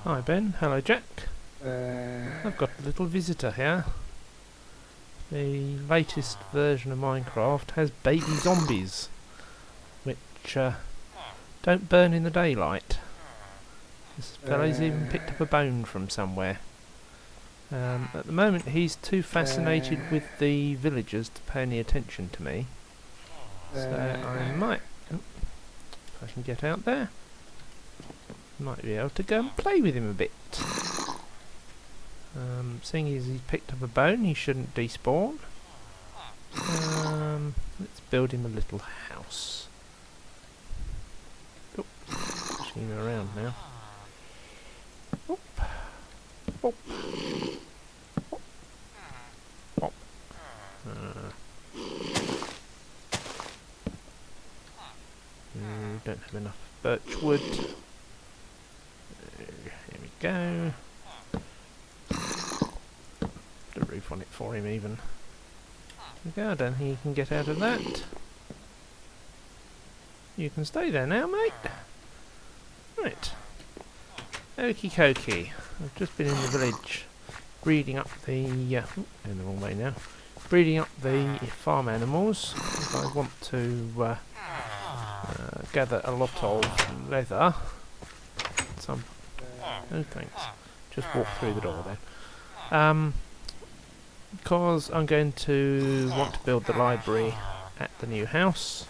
Hi Ben, hello Jack. I've got a little visitor here. The latest version of Minecraft has baby zombies, which don't burn in the daylight. This fella's even picked up a bone from somewhere. At the moment he's too fascinated with the villagers to pay any attention to me. So I might, if I can get out there, might be able to go and play with him a bit. Seeing as he's picked up a bone, he shouldn't despawn. Let's build him a little house. Oh, pushing him around now. Oh. Oh. Oh. Don't have enough birch wood. Here we go. Put a roof on it for him even. Okay, I don't think you can get out of that. You can stay there now, mate. Right. Okie dokie. I've just been in the village breeding up the... in the wrong way now. Breeding up the farm animals. If I want to gather a lot of leather. Some... oh, thanks. Just walk through the door then. Because I'm going to want to build the library at the new house.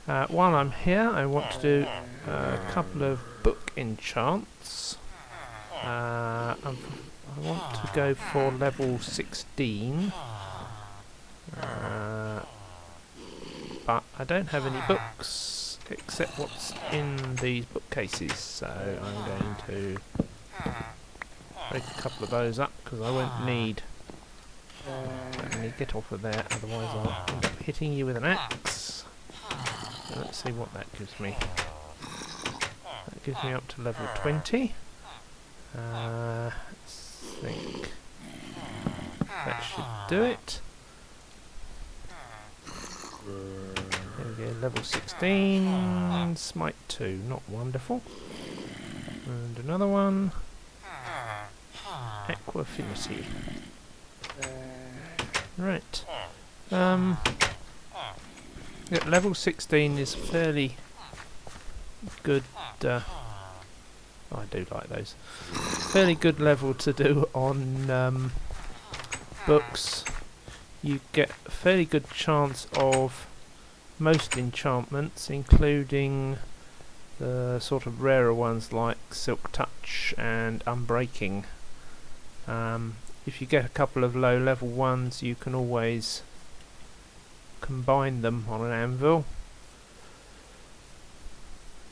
While I'm here, I want to do a couple of book enchants. I want to go for level 16. But I don't have any books except what's in these bookcases, so I'm going to break a couple of those up because I won't need... get off of there, otherwise I'll end up hitting you with an axe. So let's see what that gives me. That gives me up to level 20. Let's think. That should do it. There we go, level 16. Smite 2, not wonderful. And another one. Aqua Affinity. Right. Yeah, level 16 is fairly good. I do like those. Fairly good level to do on books. You get a fairly good chance of most enchantments, including the sort of rarer ones like Silk Touch and Unbreaking. If you get a couple of low level ones, you can always combine them on an anvil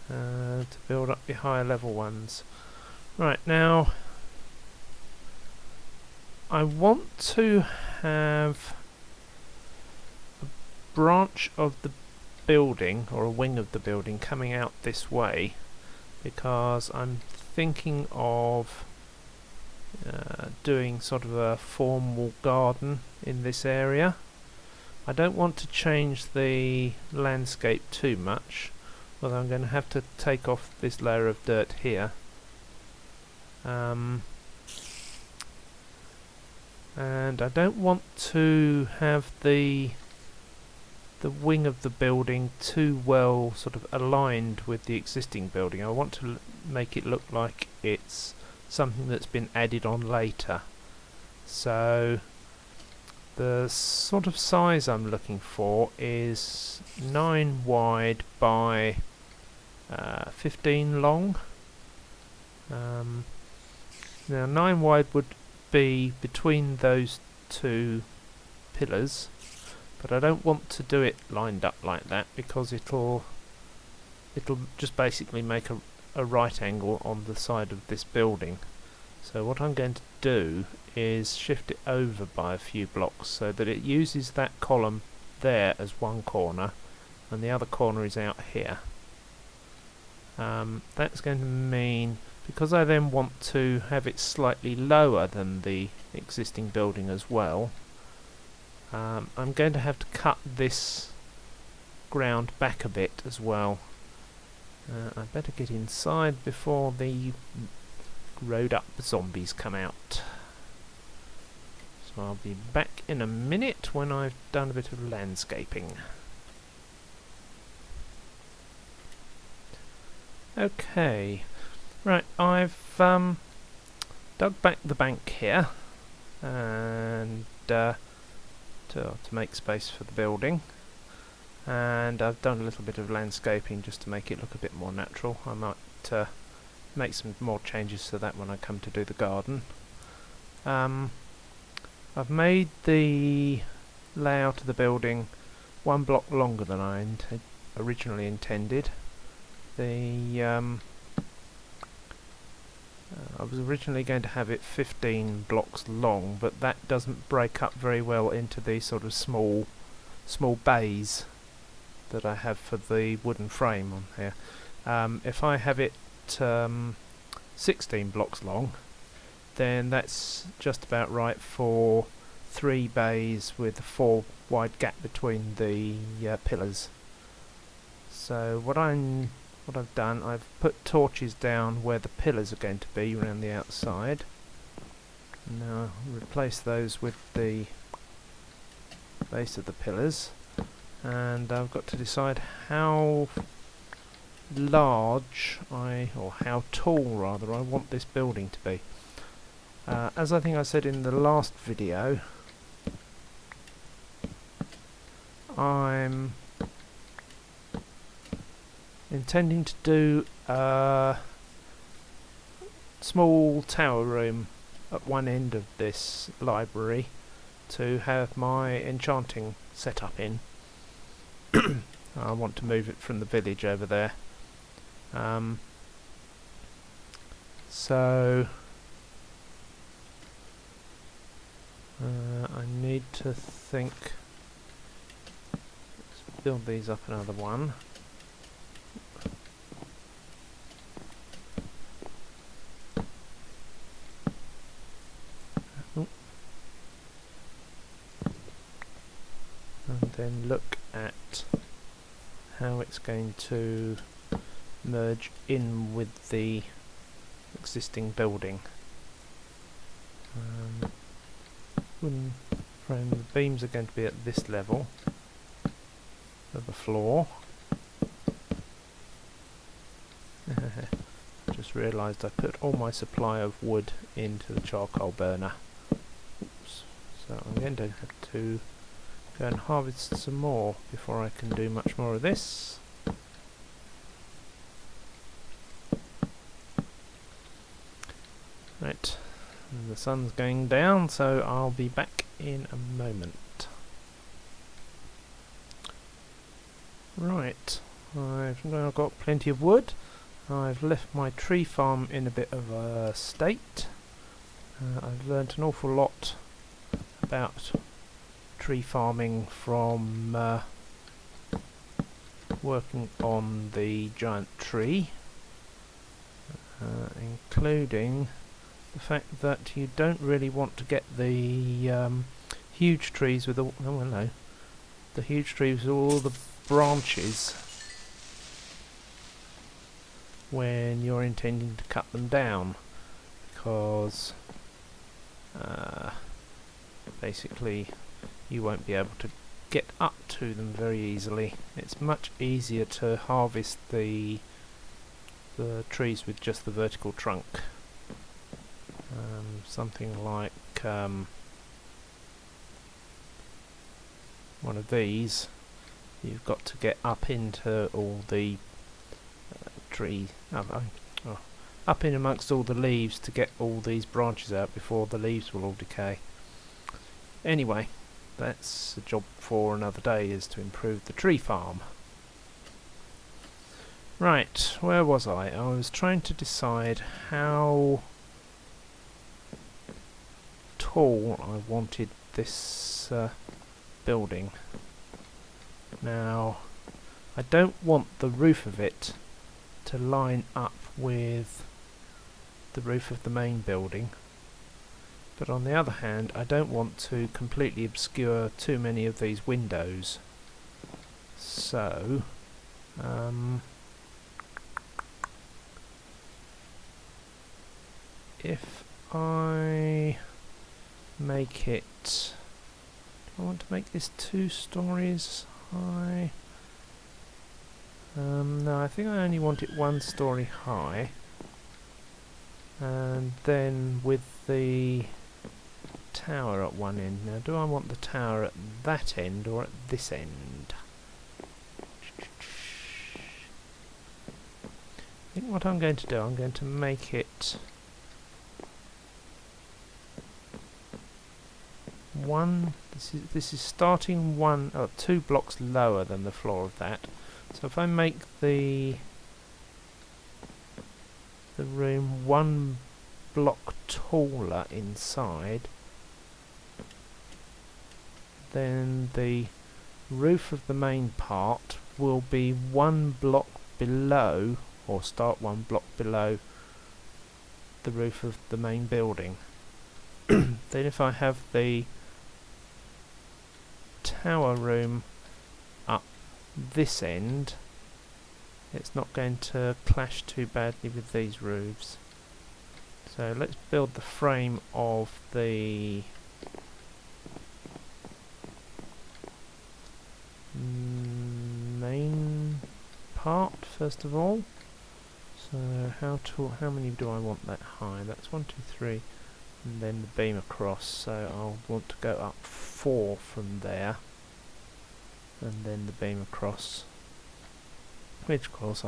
to build up your higher level ones. Right, now I want to have a branch of the building, or a wing of the building, coming out this way, because I'm thinking of doing sort of a formal garden in this area. I don't want to change the landscape too much, although I'm going to have to take off this layer of dirt here. And I don't want to have the wing of the building too well sort of aligned with the existing building. I want to make it look like it's something that's been added on later. So the sort of size I'm looking for is 9 wide by 15 long. Now 9 wide would be between those two pillars, but I don't want to do it lined up like that because it'll just basically make a right angle on the side of this building. So what I'm going to do is shift it over by a few blocks so that it uses that column there as one corner and the other corner is out here. That's going to mean, because I then want to have it slightly lower than the existing building as well, I'm going to have to cut this ground back a bit as well. I better get inside before the road up, zombies come out. So I'll be back in a minute when I've done a bit of landscaping. Okay, right, I've dug back the bank here and to make space for the building, and I've done a little bit of landscaping just to make it look a bit more natural. I might make some more changes to that when I come to do the garden. I've made the layout of the building one block longer than I originally intended. I was originally going to have it 15 blocks long, but that doesn't break up very well into these sort of small bays that I have for the wooden frame on here. If I have it 16 blocks long, then that's just about right for 3 bays with a 4 wide gap between the pillars. So what I've done, I've put torches down where the pillars are going to be around the outside. Now replace those with the base of the pillars, and I've got to decide how large or how tall rather I want this building to be. As I think I said in the last video, I'm intending to do a small tower room at one end of this library to have my enchanting set up in. I want to move it from the village over there. So I need to think. Let's build these up another one. And then look at how it's going to merge in with the existing building. Wooden frame, the beams are going to be at this level of the floor. Just realised I put all my supply of wood into the charcoal burner. Oops. So I'm going to have to go and harvest some more before I can do much more of this. Right, and the sun's going down, so I'll be back in a moment. Right, I've now got plenty of wood. I've left my tree farm in a bit of a state. I've learnt an awful lot about tree farming from working on the giant tree, including the fact that you don't really want to get the huge trees with all, the huge trees with all the branches when you're intending to cut them down, because basically you won't be able to get up to them very easily. It's much easier to harvest the trees with just the vertical trunk. Something like one of these, you've got to get up into all the up in amongst all the leaves to get all these branches out before the leaves will all decay. Anyway, that's a job for another day, is to improve the tree farm. Right, where was I? I was trying to decide how tall I wanted this building. Now, I don't want the roof of it to line up with the roof of the main building, but on the other hand I don't want to completely obscure too many of these windows. So if I make it... Do I want to make this 2 stories high? No, I think I only want it 1 story high. And then with the tower at one end. Now, do I want the tower at that end or at this end? I think what I'm going to do, I'm going to make it this is starting 2 blocks lower than the floor of that. So if I make the room 1 block taller inside, then the roof of the main part will be 1 block below, or start 1 block below the roof of the main building. Then if I have the tower room up this end, it's not going to clash too badly with these roofs. So let's build the frame of the main part first of all. So how many do I want that high? That's 1, 2, 3, and then the beam across. So I'll want to go up 4 from there, and then the beam across, which of course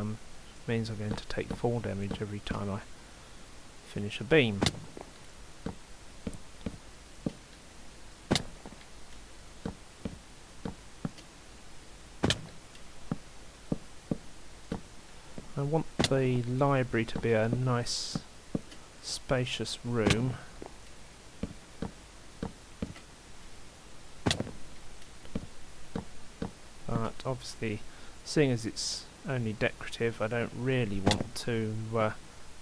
means I'm going to take 4 damage every time I finish a beam. I want the library to be a nice spacious room. But obviously, seeing as it's only decorative, I don't really want to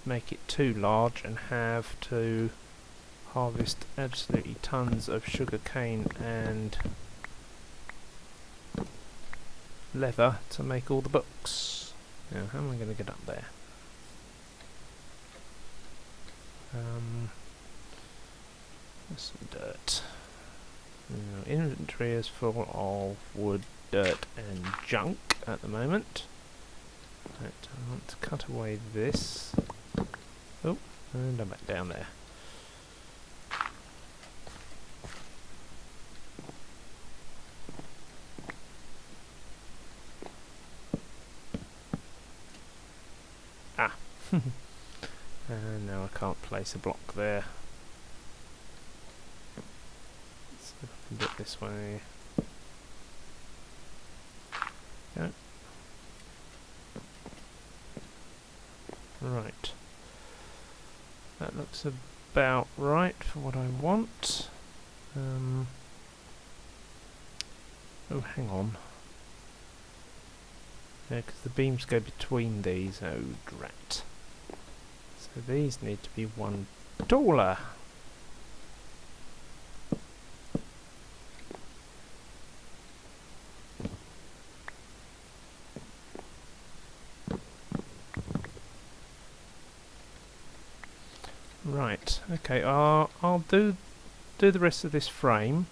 make it too large and have to harvest absolutely tons of sugar cane and leather to make all the books. Now, how am I going to get up there? There's some dirt. Now, inventory is full of wood, dirt and junk at the moment. Right, I want to cut away this. Oh, and I'm back down there. Ah! And now I can't place a block there. Let's see if I can do it this way. Yeah. Right. That looks about right for what I want. Oh, hang on. Yeah, because the beams go between these. Oh, drat. So these need to be 1 taller. Right, okay, I'll do the rest of this frame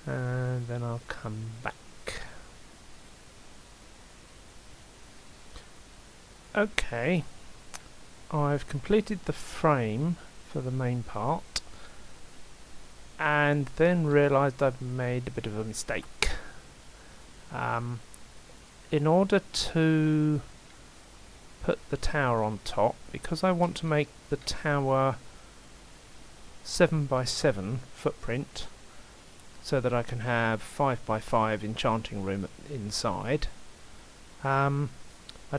and then I'll come back. Okay, I've completed the frame for the main part and then realised I've made a bit of a mistake. In order to put the tower on top, because I want to make the tower 7 by 7 footprint so that I can have 5 by 5 enchanting room inside, I'd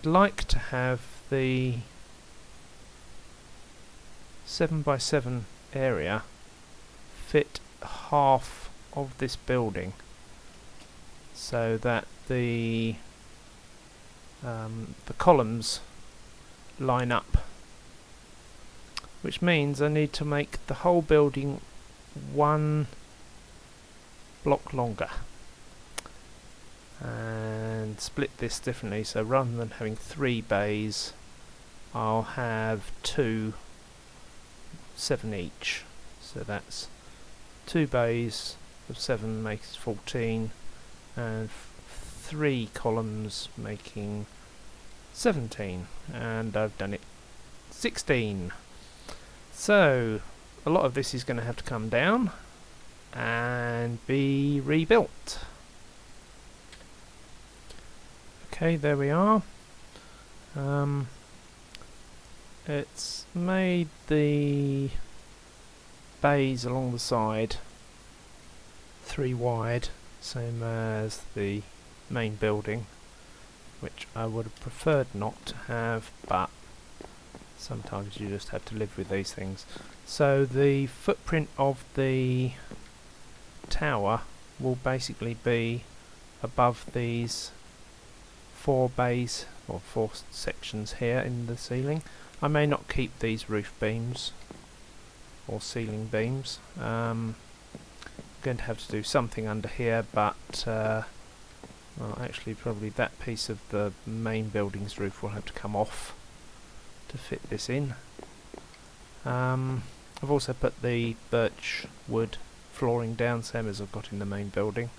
like to have the 7 by 7 area fit half of this building so that the columns line up, which means I need to make the whole building 1 block longer and split this differently. So rather than having 3 bays, I'll have 2 7 each. So that's 2 bays of 7 makes 14, and 3 columns making 17, and I've done it 16. So a lot of this is going to have to come down and be rebuilt. Okay, there we are. It's made the bays along the side 3 wide, same as the main building, which I would have preferred not to have, but sometimes you just have to live with these things. So the footprint of the tower will basically be above these 4 bays, or 4 sections here in the ceiling. I may not keep these roof beams or ceiling beams. I'm going to have to do something under here, but well, actually probably that piece of the main building's roof will have to come off to fit this in. I've also put the birch wood flooring down, same as I've got in the main building.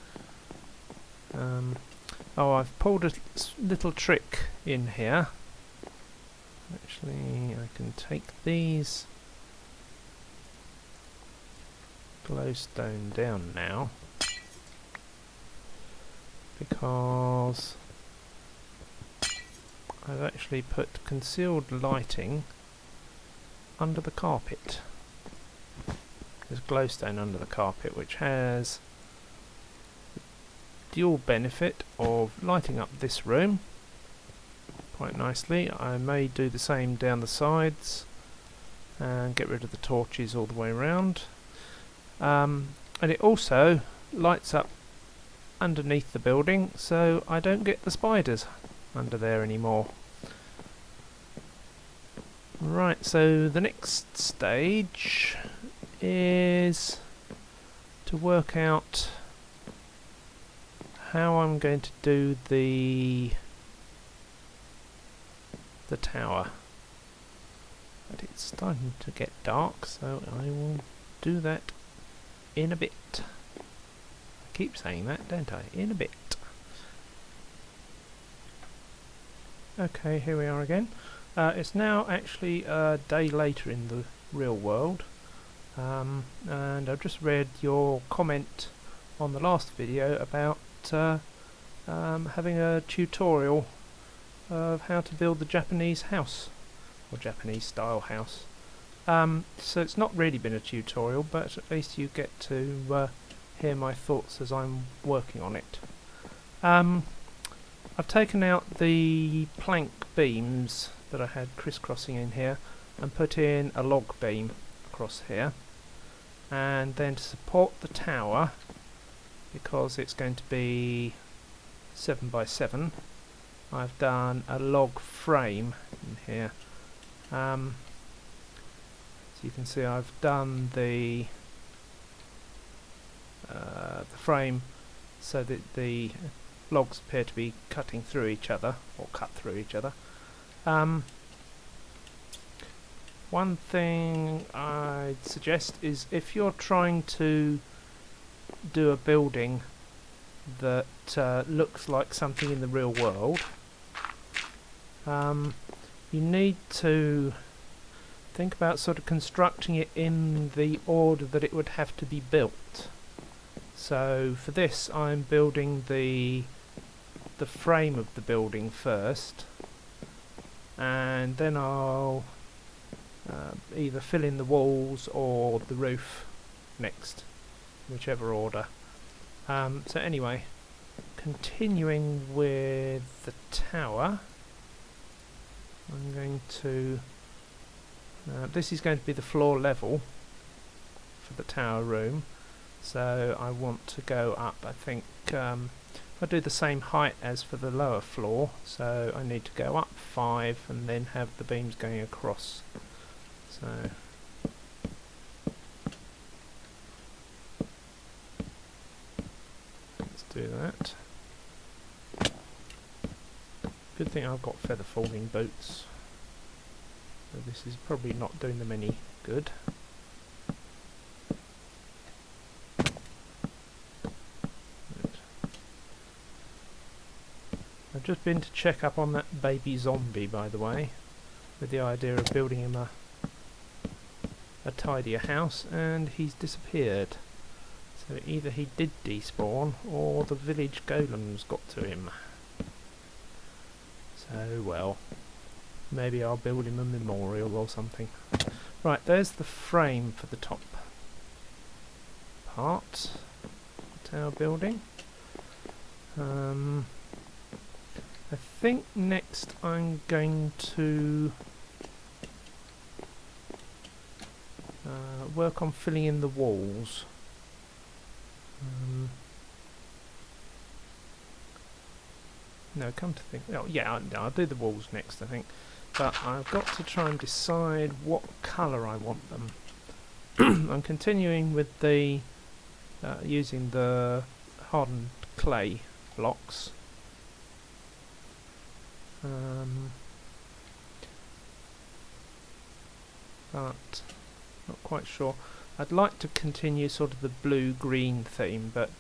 Oh, I've pulled a little trick in here. Actually, I can take these glowstone down now, because I've actually put concealed lighting under the carpet. There's glowstone under the carpet, which has the dual benefit of lighting up this room quite nicely. I may do the same down the sides and get rid of the torches all the way around. And it also lights up underneath the building, so I don't get the spiders under there anymore. Right, so the next stage is to work out how I'm going to do the tower. But it's starting to get dark, so I will do that in a bit. I keep saying that, don't I? In a bit. Okay, here we are again. It's now actually a day later in the real world, and I've just read your comment on the last video about having a tutorial of how to build the Japanese house, or Japanese style house. So it's not really been a tutorial, but at least you get to hear my thoughts as I'm working on it. I've taken out the plank beams that I had crisscrossing in here and put in a log beam across here, and then to support the tower, because it's going to be 7 by 7, I've done a log frame in here. So you can see I've done the frame so that the logs appear to be cutting through each other, or cut through each other. One thing I'd suggest is, if you're trying to do a building that looks like something in the real world, you need to think about sort of constructing it in the order that it would have to be built. So for this, I'm building the frame of the building first, and then I'll either fill in the walls or the roof next, whichever order. So anyway, continuing with the tower, I'm going to this is going to be the floor level for the tower room, so I want to go up, I think I do the same height as for the lower floor, so I need to go up 5 and then have the beams going across. So let's do that. Good thing I've got feather falling boots, so this is probably not doing them any good. just been to check up on that baby zombie, by the way, with the idea of building him a tidier house, and he's disappeared. So either he did despawn, or the village golems got to him. So, well, maybe I'll build him a memorial or something. Right, there's the frame for the top part of the tower building. I think next I'm going to work on filling in the walls. No, come to think... Oh, yeah, I'll do the walls next, I think. But I've got to try and decide what colour I want them. I'm continuing with the... using the hardened clay blocks. But not quite sure. I'd like to continue sort of the blue-green theme, but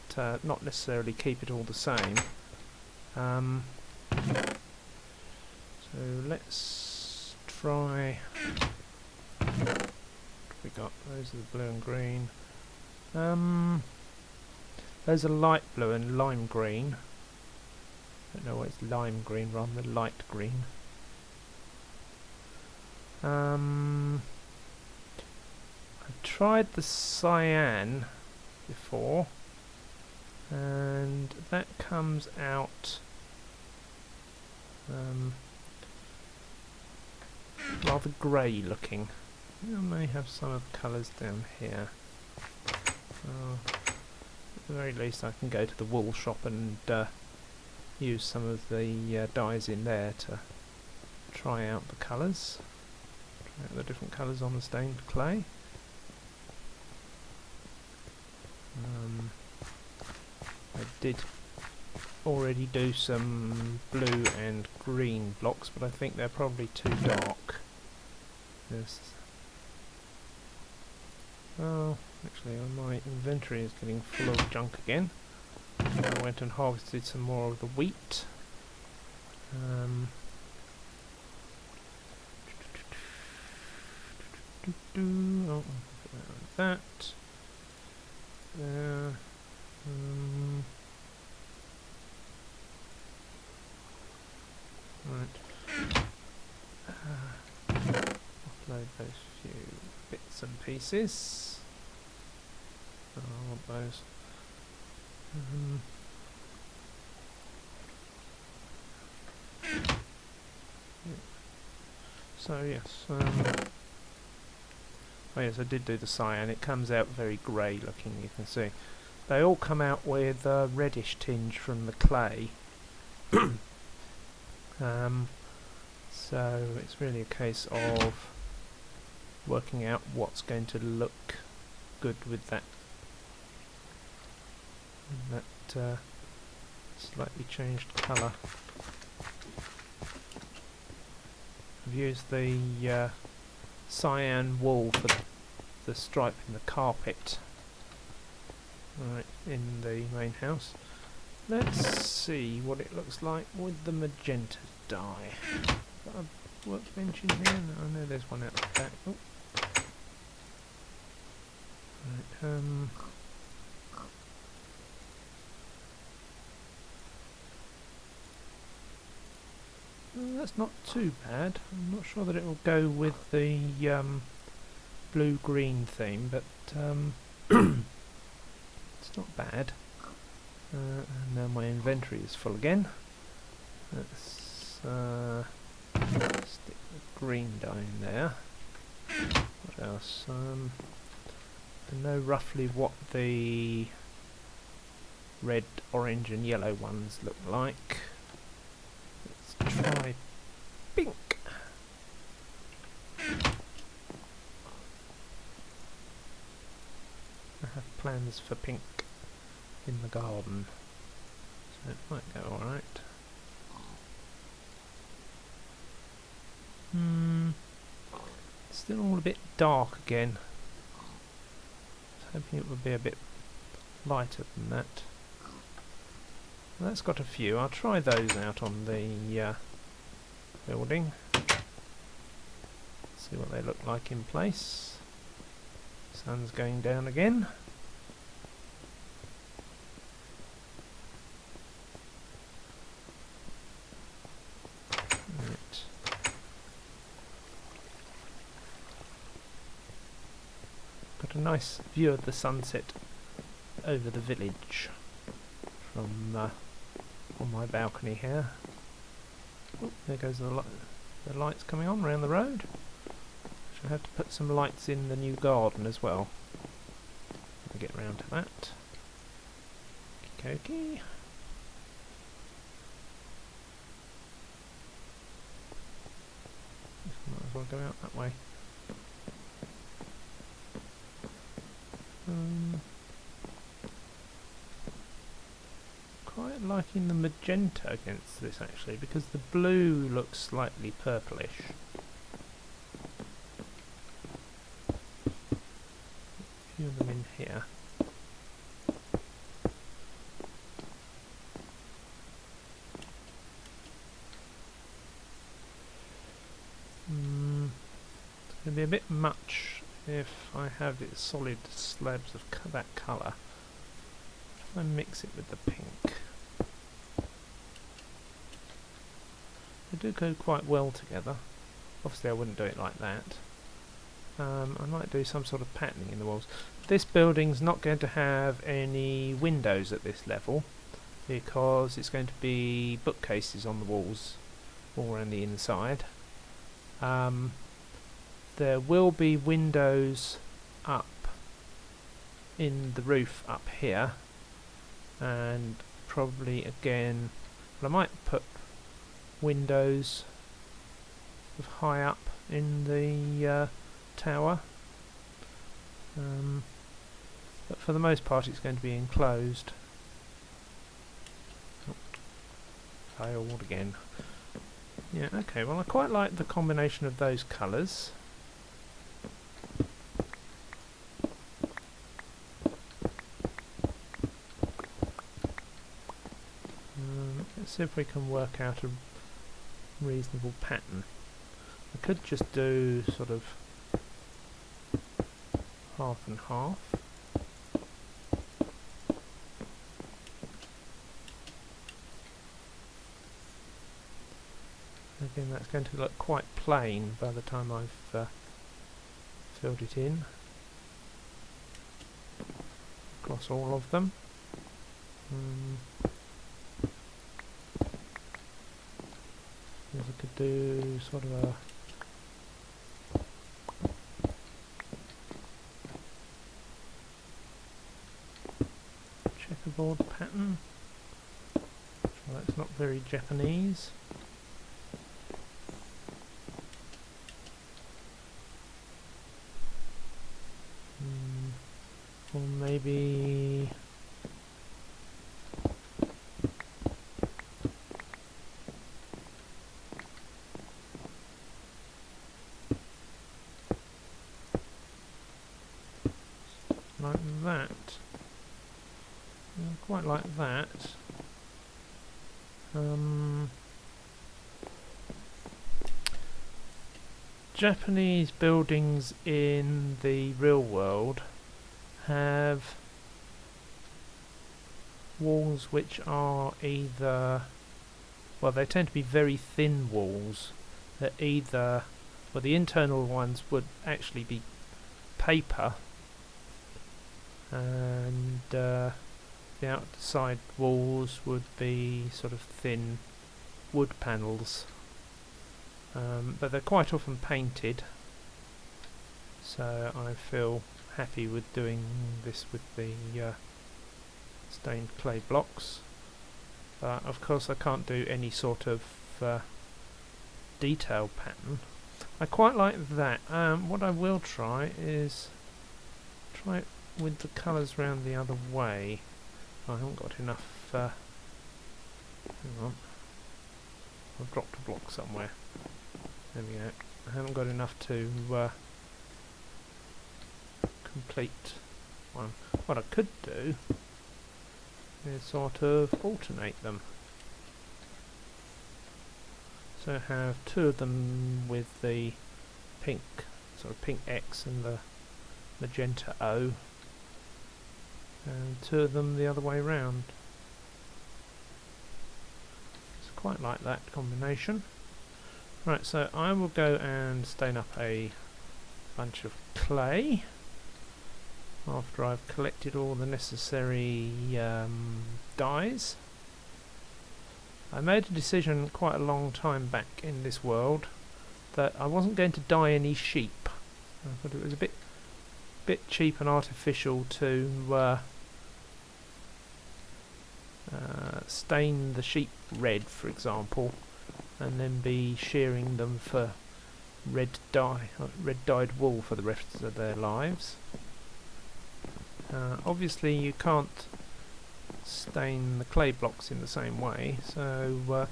not necessarily keep it all the same. So let's try... What we got? Those are the blue and green. Those are light blue and lime green. I don't know why it's lime green rather than light green. I tried the cyan before, and that comes out rather grey looking. I may have some of the colours down here. At the very least I can go to the wool shop and use some of the dyes in there to try out the colours. Try out the different colours on the stained clay. I did already do some blue and green blocks, but I think they're probably too dark. Yes. Oh, actually my inventory is getting full of junk again. I went and harvested some more of the wheat. Oh, that. Right. Offload those few bits and pieces. Oh, I want those. So yes, oh yes, I did do the cyan. It comes out very grey looking, you can see. They all come out with a reddish tinge from the clay. So it's really a case of working out what's going to look good with that. And that slightly changed colour. I've used the cyan wool for the stripe in the carpet. Right, in the main house. Let's see what it looks like with the magenta dye. Got a workbench in here? No, I know there's one out the back. Oh. Right, well, that's not too bad. I'm not sure that it will go with the blue-green theme, but it's not bad. And now my inventory is full again. Let's stick the green dye in there. What else? I know roughly what the red, orange and yellow ones look like. Let's try pink. I have plans for pink in the garden, so it might go alright. Still all a bit dark again. I was hoping it would be a bit lighter than that. That's got a few. I'll try those out on the building. See what they look like in place. Sun's going down again. Right. Got a nice view of the sunset over the village from on my balcony here. Oh, there goes the lights coming on around the road. Shall have to put some lights in the new garden as well. I'll get round to that. Okey-dokey. Might as well go out that way. Quite liking the magenta against this actually, because the blue looks slightly purplish. A few of them in here. It's going to be a bit much if I have it solid slabs of that colour. If I mix it with the pink. They do go quite well together. Obviously I wouldn't do it like that. I might do some sort of patterning in the walls. This building's not going to have any windows at this level because it's going to be bookcases on the walls all around the inside. There will be windows up in the roof up here, and probably again, well, I might put windows high up in the tower, but for the most part it's going to be enclosed. Oh, failed again. Yeah, okay, well I quite like the combination of those colours. Let's see if we can work out a reasonable pattern. I could just do sort of half and half. Again, that's going to look quite plain by the time I've filled it in across all of them. I could do sort of a checkerboard pattern. Well, that's not very Japanese. Or maybe like that. Quite like that. Japanese buildings in the real world have walls which are either, well, they tend to be very thin walls that either, well, the internal ones would actually be paper, and the outside walls would be sort of thin wood panels, but they're quite often painted, so I feel happy with doing this with the stained clay blocks. But of course I can't do any sort of detail pattern. I quite like that. What I will try is try it with the colours round the other way. I haven't got enough. Hang on, I've dropped a block somewhere. There we go. I haven't got enough to complete one. What I could do is sort of alternate them. So have two of them with the pink, sort of pink X and the magenta O, and two of them the other way round. It's quite like that combination. Right, so I will go and stain up a bunch of clay after I've collected all the necessary dyes. I made a decision quite a long time back in this world that I wasn't going to dye any sheep. I thought it was a bit cheap and artificial to stain the sheep red, for example, and then be shearing them for red dyed wool for the rest of their lives. Obviously you can't stain the clay blocks in the same way, so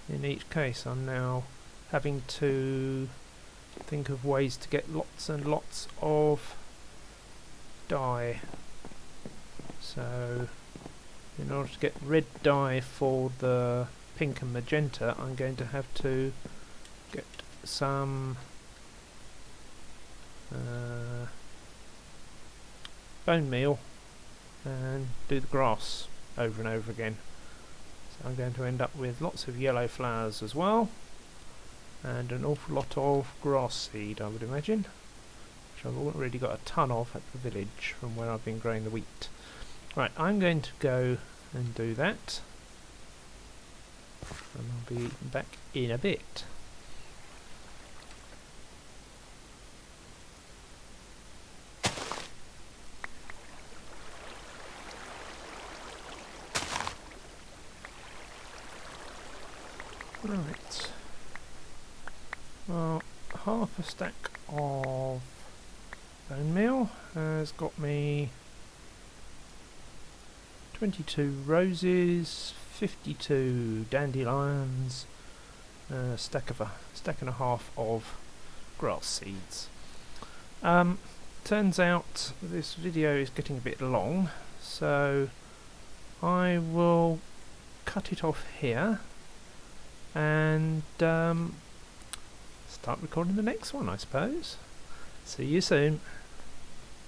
in each case I'm now having to think of ways to get lots and lots of dye. So in order to get red dye for the pink and magenta, I'm going to have to get some bone meal and do the grass over and over again. So I'm going to end up with lots of yellow flowers as well, and an awful lot of grass seed, I would imagine, which I've already got a ton of at the village from where I've been growing the wheat. Right, I'm going to go and do that, and I'll be back in a bit. Right, well, half a stack of bone meal has got me 22 roses, 52 dandelions, a stack and a half of grass seeds. Turns out this video is getting a bit long, so I will cut it off here and start recording the next one, I suppose. See you soon.